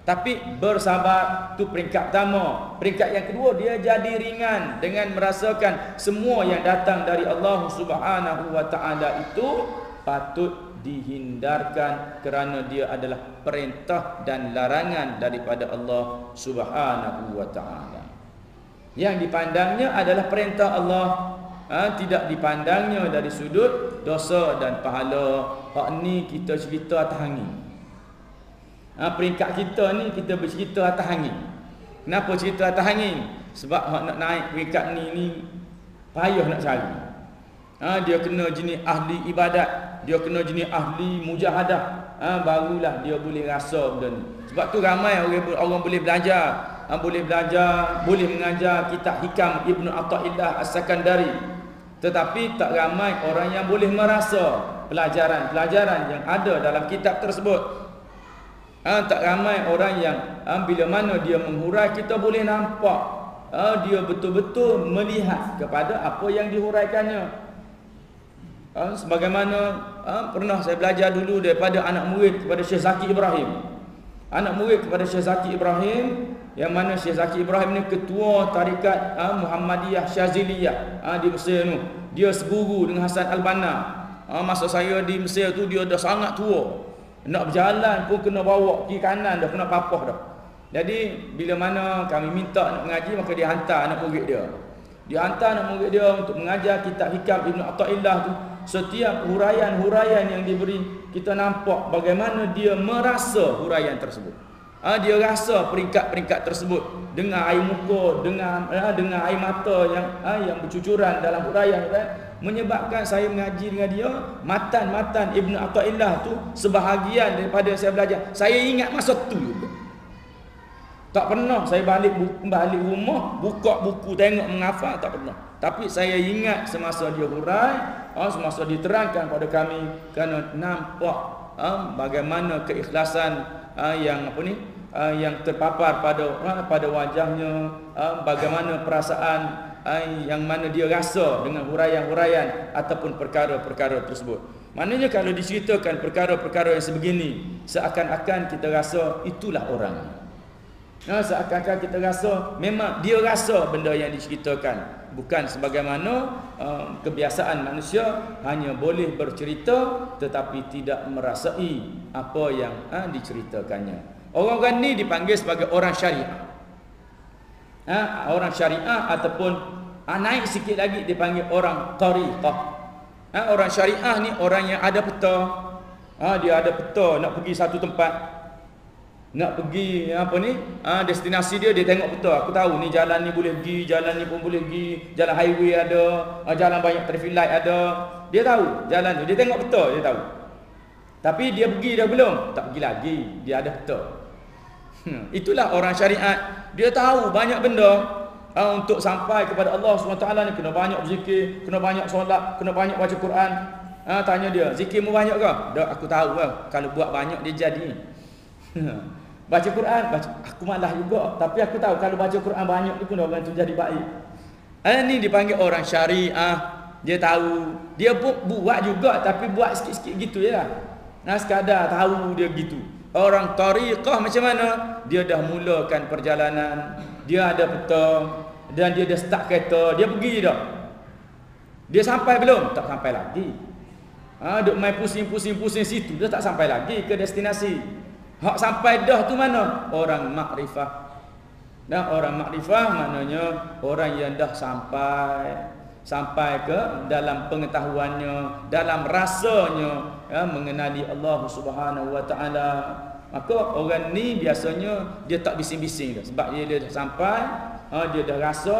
tapi bersabar. Tu peringkat pertama. Peringkat yang kedua, dia jadi ringan dengan merasakan semua yang datang dari Allah Subhanahu Wa Taala itu patut dihindarkan kerana dia adalah perintah dan larangan daripada Allah Subhanahu Wa Taala. Yang dipandangnya adalah perintah Allah, tidak dipandangnya dari sudut dosa dan pahala. Hak ni kita cerita atas angin. Peringkat kita ni kita bercerita atas angin. Kenapa cerita atas angin? Sebab hak nak naik peringkat ni payah nak cari. Dia kena jenis ahli ibadat, dia kena jenis ahli mujahadah, barulah dia boleh rasa benda ni. Sebab tu ramai orang boleh belajar, boleh mengajar kitab hikam Ibnu Athaillah As-Sakandari, tetapi tak ramai orang yang boleh merasa pelajaran-pelajaran yang ada dalam kitab tersebut. Tak ramai orang yang bila mana dia menghurai, kita boleh nampak dia betul-betul melihat kepada apa yang dihuraikannya. Sebagaimana pernah saya belajar dulu daripada anak murid kepada Syekh Zaki Ibrahim. Anak murid kepada Syekh Zaki Ibrahim, yang mana Syekh Zaki Ibrahim ni ketua tarikat Muhammadiyah Syaziliyah di Mesir tu. Dia seguru dengan Hasan Al-Banna. Masa saya di Mesir tu dia dah sangat tua. Nak berjalan pun kena bawa kiri kanan dah, kena papah dah. Jadi bila mana kami minta nak mengaji, maka dia hantar anak murid dia. Dia hantar anak murid dia untuk mengajar kitab hikam Ibnu Athaillah tu. Setiap huraian-huraian yang diberi, kita nampak bagaimana dia merasa huraian tersebut. Dia rasa peringkat-peringkat tersebut dengan air muka, dengan air mata yang bercucuran dalam huraian, menyebabkan saya mengaji dengan dia. Matan-matan Ibnu Athaillah tu sebahagian daripada saya belajar, saya ingat masa tu juga. Tak pernah saya balik rumah buka buku tengok menghafal, tak pernah. Tapi saya ingat semasa dia hurai, semasa diterangkan pada kami, kerana nampak bagaimana keikhlasan yang terpapar pada wajahnya, bagaimana perasaan yang mana dia rasa dengan huraian-huraian ataupun perkara-perkara tersebut. Maknanya kalau diceritakan perkara-perkara yang sebegini, seakan-akan kita rasa itulah orang. Seakan-akan kita rasa memang dia rasa benda yang diceritakan. Bukan sebagaimana kebiasaan manusia hanya boleh bercerita tetapi tidak merasai apa yang diceritakannya. Orang-orang ni dipanggil sebagai orang syariah. Orang syariah ataupun naik sikit lagi dipanggil orang tariqah. Orang syariah ni orang yang ada peta. Dia ada peta nak pergi satu tempat, nak pergi destinasi dia tengok peta. Aku tahu ni jalan ni boleh pergi, jalan ni pun boleh pergi, jalan highway ada, jalan banyak traffic light ada. Dia tahu jalan tu, dia tengok peta, dia tahu. Tapi dia pergi dah belum? Tak pergi lagi. Dia ada peta. Itulah orang syariat. Dia tahu banyak benda untuk sampai kepada Allah SWT ni. Kena banyak berzikir, kena banyak solat, kena banyak baca Quran. Tanya dia, zikirmu banyak ke? Dah, aku tahu lah. Kalau buat banyak dia jadi. Baca Quran, aku malas juga. Tapi aku tahu kalau baca Quran banyak ni pun orang tu jadi baik. Ini dipanggil orang syariah. Dia tahu. Dia pun buat juga, tapi buat sikit-sikit gitu je lah. Sekadar tahu dia gitu. Orang tariqah macam mana? Dia dah mulakan perjalanan, dia ada peta, dan dia dah start kereta, dia pergi dah. Dia sampai belum? Tak sampai lagi. Duk main pusing-pusing situ, dia tak sampai lagi ke destinasi. Hak sampai dah tu mana? Orang makrifah. Dan orang makrifah maknanya orang yang dah sampai ke dalam pengetahuannya, dalam rasanya mengenali Allah Subhanahu wa taala. Maka orang ni biasanya dia tak bising-bising dah, sebab dia dah sampai, dia dah rasa,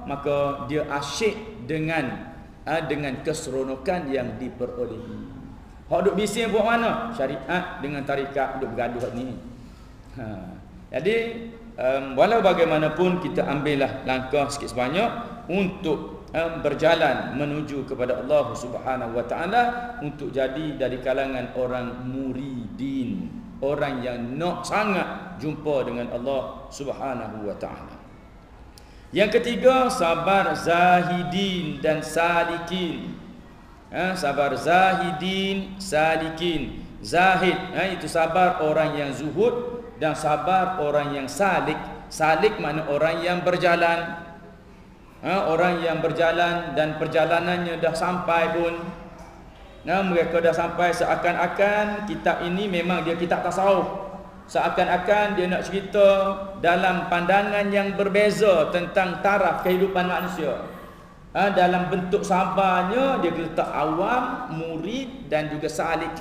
maka dia asyik dengan keseronokan yang diperolehi. Hak duk bising buat mana? Syariat dengan tarikat duk bergaduh ni. Jadi walau bagaimanapun kita ambillah langkah sikit sebanyak untuk berjalan menuju kepada Allah Subhanahu wa taala, untuk jadi dari kalangan orang muridin, orang yang nak sangat jumpa dengan Allah Subhanahu wa taala. Yang ketiga, sabar zahidin dan salikin. Sabar zahidin, salikin. Zahid itu sabar orang yang zuhud, dan sabar orang yang salik. Salik makna orang yang berjalan. Orang yang berjalan dan perjalanannya dah sampai pun, mereka dah sampai seakan-akan kitab ini memang dia kitab tasawuf. Seakan-akan dia nak cerita dalam pandangan yang berbeza tentang taraf kehidupan manusia. Dalam bentuk sabarnya dia letak awam, murid dan juga salik.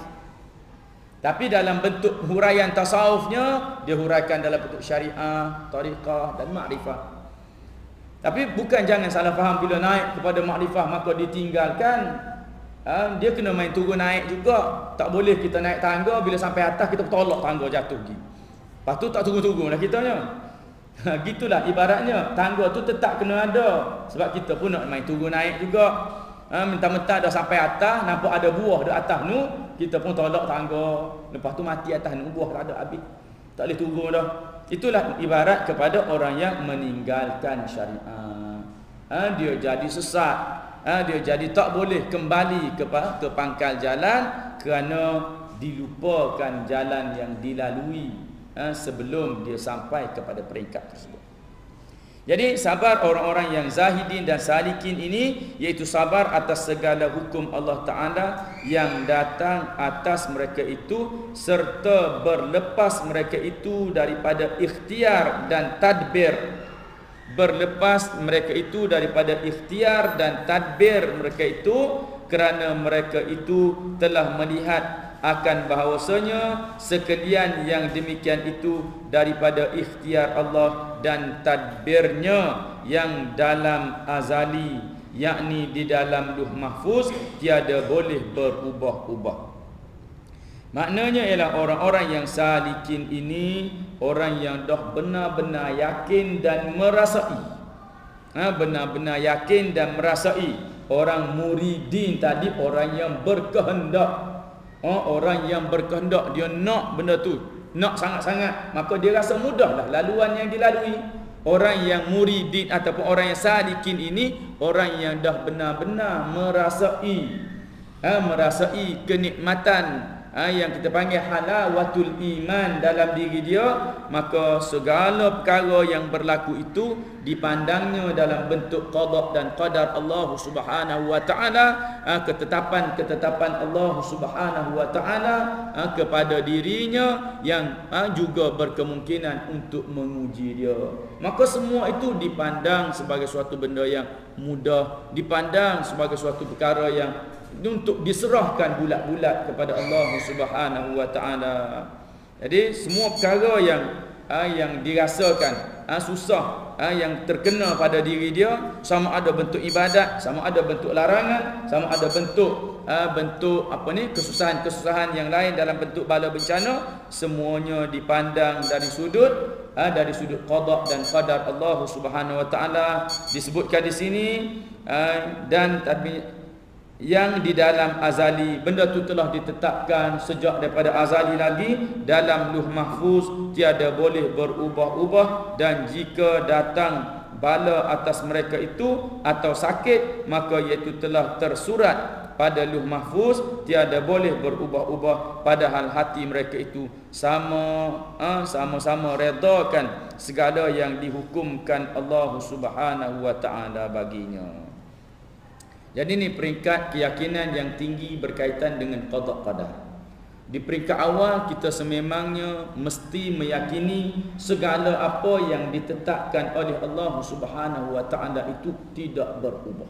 Tapi dalam bentuk huraian tasawufnya dia huraikan dalam bentuk syariah, tariqah dan makrifah. Tapi bukan jangan salah faham, bila naik kepada makrifah maka ditinggalkan. Dia kena main turun naik juga. Tak boleh kita naik tangga, bila sampai atas kita tolak tangga jatuh pergi. Lepas tu tak turun-turun lah kitanya. Gitulah ibaratnya, tangga tu tetap kena ada. Sebab kita pun nak main turun naik juga. Mentah-mentah dah sampai atas, nampak ada buah di atas tu, kita pun tolak tangga. Lepas tu mati atas tu, buah tak ada habis. Tak boleh turun dah. Itulah ibarat kepada orang yang meninggalkan syariat. Dia jadi sesat. Dia jadi tak boleh kembali ke pangkal jalan, kerana dilupakan jalan yang dilalui sebelum dia sampai kepada peringkat tersebut. Jadi sabar orang-orang yang zahidin dan salikin ini, iaitu sabar atas segala hukum Allah Ta'ala yang datang atas mereka itu, serta berlepas mereka itu daripada ikhtiar dan tadbir. Berlepas mereka itu daripada ikhtiar dan tadbir mereka itu, kerana mereka itu telah melihat akan bahawasanya sekalian yang demikian itu daripada ikhtiar Allah dan tadbirnya yang dalam azali, yakni di dalam Lauh Mahfuz, tiada boleh berubah-ubah. Maknanya ialah orang-orang yang salikin ini, orang yang dah benar-benar yakin dan merasai. Benar-benar yakin dan merasai. Orang muridin tadi orang yang berkehendak. Orang yang berkehendak, dia nak benda tu, nak sangat-sangat, maka dia rasa mudahlah laluan yang dilalui. Orang yang muridin ataupun orang yang salikin ini, orang yang dah benar-benar merasai kenikmatan yang kita panggil halawatul iman dalam diri dia, maka segala perkara yang berlaku itu dipandangnya dalam bentuk qada dan qadar Allah Subhanahu wa taala, ketetapan Allah Subhanahu wa taala kepada dirinya yang juga berkemungkinan untuk menguji dia. Maka semua itu dipandang sebagai suatu benda yang mudah, dipandang sebagai suatu perkara yang untuk diserahkan bulat-bulat kepada Allah Subhanahu wa taala. Jadi semua perkara yang dirasakan susah yang terkena pada diri dia, sama ada bentuk ibadat, sama ada bentuk larangan, sama ada bentuk kesusahan-kesusahan yang lain dalam bentuk bala bencana, semuanya dipandang dari sudut qada dan qadar Allah Subhanahu wa taala. Disebutkan di sini dan yang di dalam azali, benda tu telah ditetapkan sejak daripada azali lagi dalam Lauh Mahfuz, tiada boleh berubah-ubah, dan jika datang bala atas mereka itu atau sakit, maka iaitu telah tersurat pada Lauh Mahfuz, tiada boleh berubah-ubah, padahal hati mereka itu sama-sama redakan segala yang dihukumkan Allah Subhanahu wa taala baginya. Jadi ini peringkat keyakinan yang tinggi berkaitan dengan qada qadar. Di peringkat awal kita sememangnya mesti meyakini segala apa yang ditetapkan oleh Allah Subhanahu wa taala itu tidak berubah.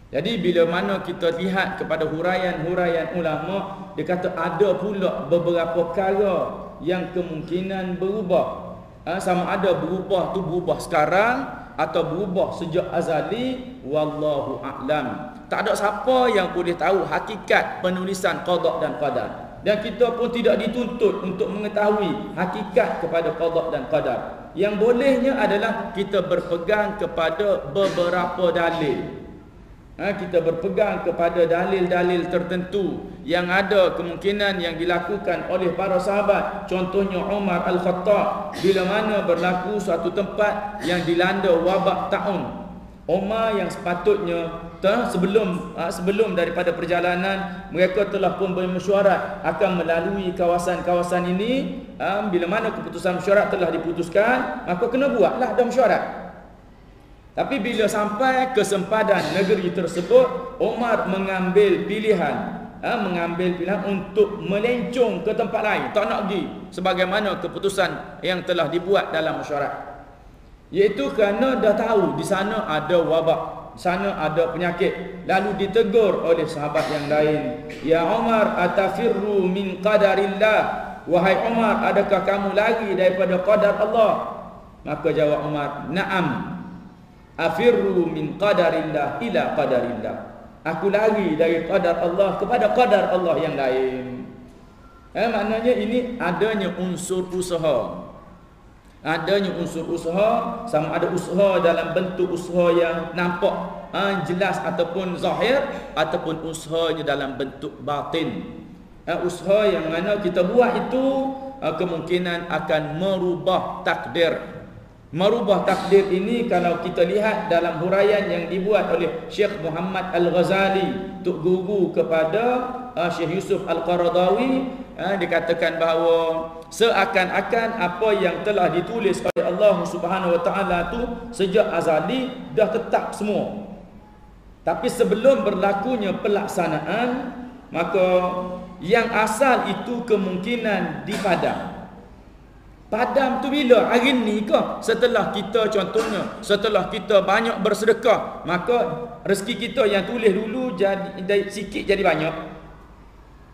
Jadi bila mana kita lihat kepada huraian-huraian ulama, dia kata ada pula beberapa perkara yang kemungkinan berubah. Sama ada berubah tu berubah sekarang atau berubah sejak azali, wallahu a'lam. Tak ada siapa yang boleh tahu hakikat penulisan qada dan qadar, dan kita pun tidak dituntut untuk mengetahui hakikat kepada qada dan qadar. Yang bolehnya adalah kita berpegang kepada beberapa dalil. Kita berpegang kepada dalil-dalil tertentu yang ada kemungkinan yang dilakukan oleh para sahabat. Contohnya Umar Al-Khattab, bila mana berlaku suatu tempat yang dilanda wabak taun, Umar yang sepatutnya sebelum daripada perjalanan, mereka telah pun bermesyuarat akan melalui kawasan-kawasan ini. Bila mana keputusan mesyuarat telah diputuskan, maka kena buatlah dah mesyuarat. Tapi bila sampai ke sempadan negeri tersebut, Umar mengambil pilihan untuk melencong ke tempat lain, tak nak pergi sebagaimana keputusan yang telah dibuat dalam mesyuarat. Iaitu kerana dah tahu di sana ada wabak, di sana ada penyakit. Lalu ditegur oleh sahabat yang lain, "Ya Umar, atafirru min qadarillah?" Wahai Umar, adakah kamu lari daripada qadar Allah? Maka jawab Umar, "Na'am. Afirru min qadarillah ila qadarillah." Aku lari dari qadar Allah kepada qadar Allah yang lain. Maknanya ini adanya unsur usaha. Adanya unsur usaha, sama ada usaha dalam bentuk usaha yang nampak jelas ataupun zahir, ataupun usahanya dalam bentuk batin. Usaha yang mana kita buat itu kemungkinan akan merubah takdir. Merubah takdir ini kalau kita lihat dalam huraian yang dibuat oleh Syekh Muhammad Al-Ghazali, tok guru kepada Syekh Yusuf Al-Qaradawi, dikatakan bahawa seakan-akan apa yang telah ditulis oleh Allah Subhanahu wa taala tu sejak azali dah tetap semua. Tapi sebelum berlakunya pelaksanaan, maka yang asal itu kemungkinan dipadam. Padam tu bila? Hari ni ke? Setelah kita, contohnya, setelah kita banyak bersedekah, maka rezeki kita yang tulis dulu jadi sikit jadi banyak.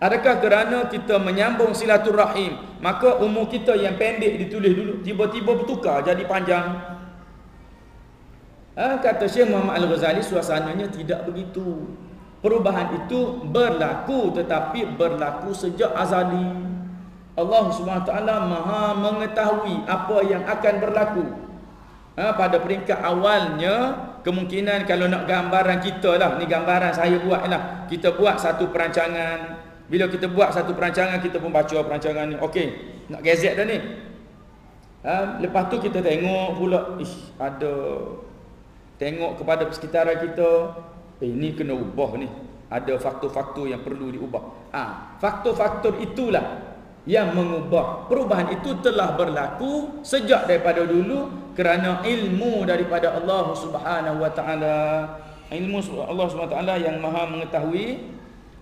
Adakah kerana kita menyambung silaturahim, maka umur kita yang pendek ditulis dulu tiba-tiba bertukar jadi panjang? Kata Syekh Muhammad Al-Ghazali, suasananya tidak begitu. Perubahan itu berlaku, tetapi berlaku sejak azali. Allah SWT maha mengetahui apa yang akan berlaku. Pada peringkat awalnya, kemungkinan kalau nak gambaran kita lah, ni gambaran saya buat lah, kita buat satu perancangan. Bila kita buat satu perancangan, kita pun baca perancangan ni, okey, nak gazet dah ni. Lepas tu kita tengok pula, tengok kepada persekitaran kita, ini kena ubah ni, ada faktor-faktor yang perlu diubah. Faktor-faktor itulah yang mengubah. Perubahan itu telah berlaku sejak daripada dulu kerana ilmu daripada Allah Subhanahu wa taala. Ilmu Allah Subhanahu wa taala yang maha mengetahui,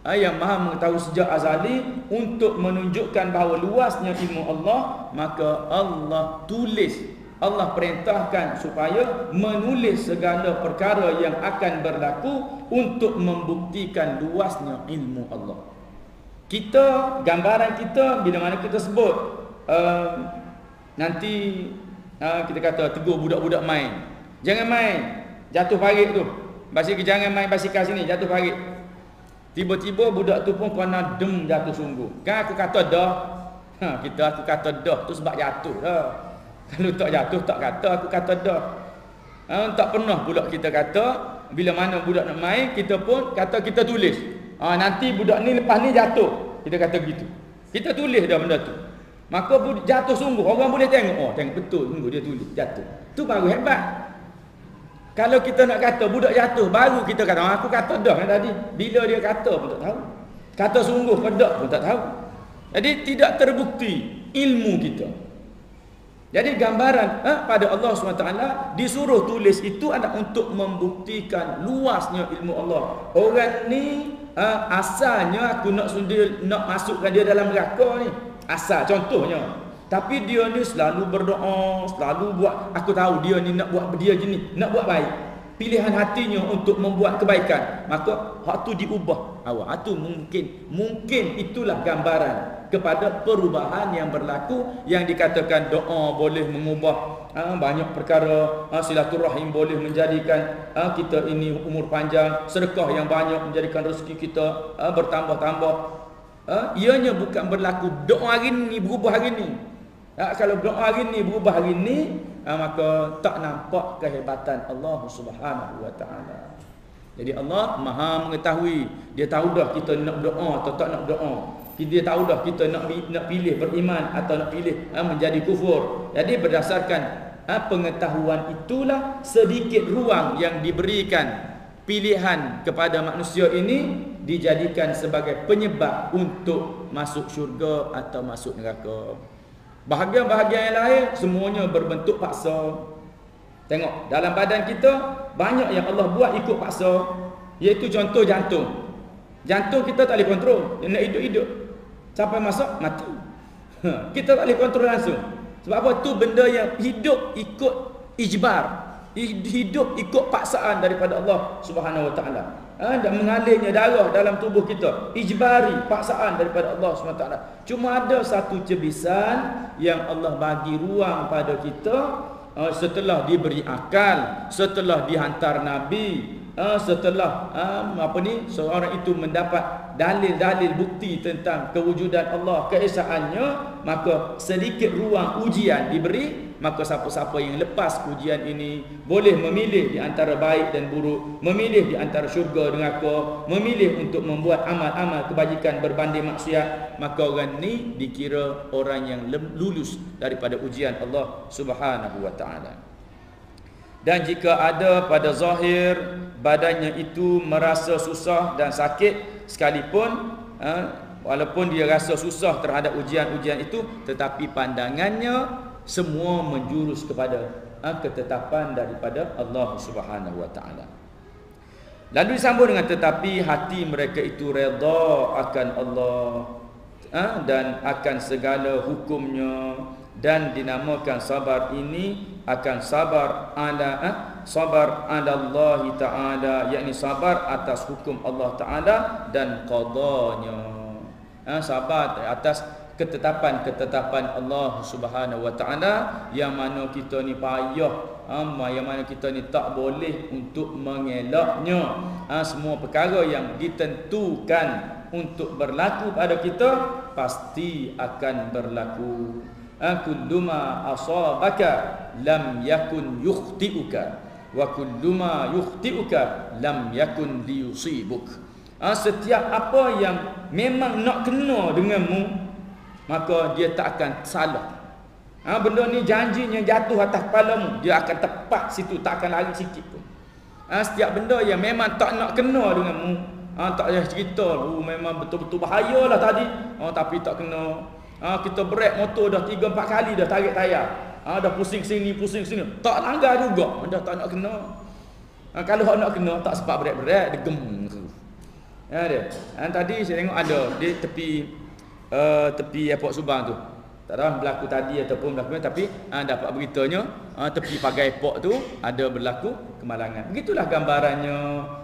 yang maha mengetahui sejak azali, untuk menunjukkan bahawa luasnya ilmu Allah, maka Allah tulis, Allah perintahkan supaya menulis segala perkara yang akan berlaku untuk membuktikan luasnya ilmu Allah. Kita, gambaran kita bila mana kita sebut nanti Kita kata tegur budak-budak main. Jangan main. Jatuh parit tu. Jangan main basikal sini, jatuh parit. Tiba-tiba budak tu pun kena jatuh sungguh. Kan aku kata dah. Aku kata dah tu sebab jatuh dah. Kalau tak jatuh tak kata aku kata dah. Tak pernah budak kita kata bila mana budak nak main kita pun kata kita tulis. Nanti budak ni lepas ni jatuh. Kita kata begitu. Kita tulis dah benda tu. Maka jatuh sungguh. Orang boleh tengok. Tengok betul sungguh dia tulis jatuh. Tu baru hebat. Kalau kita nak kata budak jatuh baru kita kata aku kata dah kan tadi. Bila dia kata pun tak tahu. Kata sungguh ke tak pun tak tahu. Jadi tidak terbukti ilmu kita. Jadi gambaran pada Allah SWT disuruh tulis itu adalah untuk membuktikan luasnya ilmu Allah. Orang ni asalnya aku nak masukkan dia dalam neraka ni. Asal contohnya. Tapi dia ni selalu berdoa, selalu buat, aku tahu dia ni nak buat dia jenis, nak buat baik. Pilihan hatinya untuk membuat kebaikan. Maka hak tu diubah. Awak tu mungkin itulah gambaran kepada perubahan yang berlaku yang dikatakan doa boleh mengubah banyak perkara, silaturahim boleh menjadikan kita ini umur panjang, sedekah yang banyak menjadikan rezeki kita bertambah-tambah. Ianya bukan berlaku doa hari ni berubah hari ni. Kalau doa hari ni berubah hari ni, maka tak nampak kehebatan Allah Subhanahu wa taala. Jadi Allah Maha mengetahui. Dia tahu dah kita nak doa atau tak nak doa. Dia tahu dah kita nak pilih beriman atau nak pilih menjadi kufur. Jadi berdasarkan pengetahuan itulah sedikit ruang yang diberikan pilihan kepada manusia ini dijadikan sebagai penyebab untuk masuk syurga atau masuk neraka. Bahagian-bahagian yang lain semuanya berbentuk paksa. Tengok dalam badan kita banyak yang Allah buat ikut paksa. Iaitu contoh jantung. Jantung kita tak boleh kontrol. Dia nak hidup-hidup. Sampai masuk mati. Kita tak boleh kontrol langsung. Sebab apa? Tu benda yang hidup ikut ijbar. Hidup ikut paksaan daripada Allah Subhanahu wa taala. Dan mengalirnya darah dalam tubuh kita ijbari, paksaan daripada Allah SWT. Cuma ada satu cebisan yang Allah bagi ruang pada kita setelah diberi akal, setelah dihantar Nabi, setelah seorang itu mendapat dalil-dalil bukti tentang kewujudan Allah, keesaannya, maka sedikit ruang ujian diberi. Maka siapa-siapa yang lepas ujian ini boleh memilih di antara baik dan buruk, memilih di antara syurga dan neraka, memilih untuk membuat amal-amal kebajikan berbanding maksiat, maka orang ni dikira orang yang lulus daripada ujian Allah Subhanahu wa taala. Dan jika ada pada zahir badannya itu merasa susah dan sakit sekalipun, walaupun dia rasa susah terhadap ujian-ujian itu, tetapi pandangannya semua menjurus kepada ketetapan daripada Allah Subhanahu wa taala. Lalu disambung dengan tetapi hati mereka itu redha akan Allah dan akan segala hukumnya, dan dinamakan sabar ini akan sabar ala Allah taala, yakni sabar atas hukum Allah taala dan qadanya. Sabar atas ketetapan Allah Subhanahu wa taala yang mana kita ni payah, yang mana kita ni tak boleh untuk mengelaknya. Semua perkara yang ditentukan untuk berlaku pada kita pasti akan berlaku. Kulluma asabaka lam yakun yukhti'uka wa kulluma yukhti'uka lam yakun liyusibuk. Setiap apa yang memang nak kena denganmu, maka dia tak akan salah. Benda ni janjinya jatuh atas kepalamu, dia akan tepat situ, tak akan lari sikit pun. Setiap benda yang memang tak nak kena denganmu, tak payah cerita, memang betul-betul bahayalah tadi, tapi tak kena. Kita break motor dah 3-4 kali dah tarik tayar, dah pusing sini, tak langgar juga, dah tak nak kena. Kalau nak kena, tak sempat break, dia gem. Dia. Tadi saya tengok ada di tepi airport Subang tu. Tak tahu berlaku tadi ataupun berlaku, tapi dapat beritanya tepi pagai pok tu ada berlaku kemalangan. Begitulah gambarannya.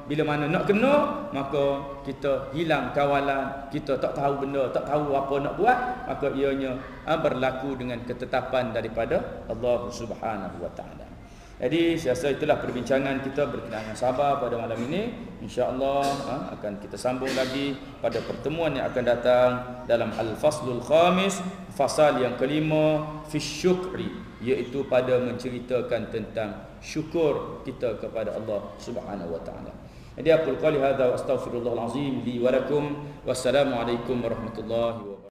Bila mana nak kena, maka kita hilang kawalan, kita tak tahu benda, tak tahu apa nak buat, maka ianya berlaku dengan ketetapan daripada Allah Subhanahu wa taala. Jadi saya rasa itulah perbincangan kita berkenaan sabar pada malam ini. InsyaAllah akan kita sambung lagi pada pertemuan yang akan datang dalam Al-Faslul Khamis, fasal yang kelima, fi syukri, iaitu pada menceritakan tentang syukur kita kepada Allah Subhanahu wa taala. Jadi aqul qali hadza wa astaghfirullahal azim li wa lakum. Wassalamualaikum warahmatullahi wabarakatuh.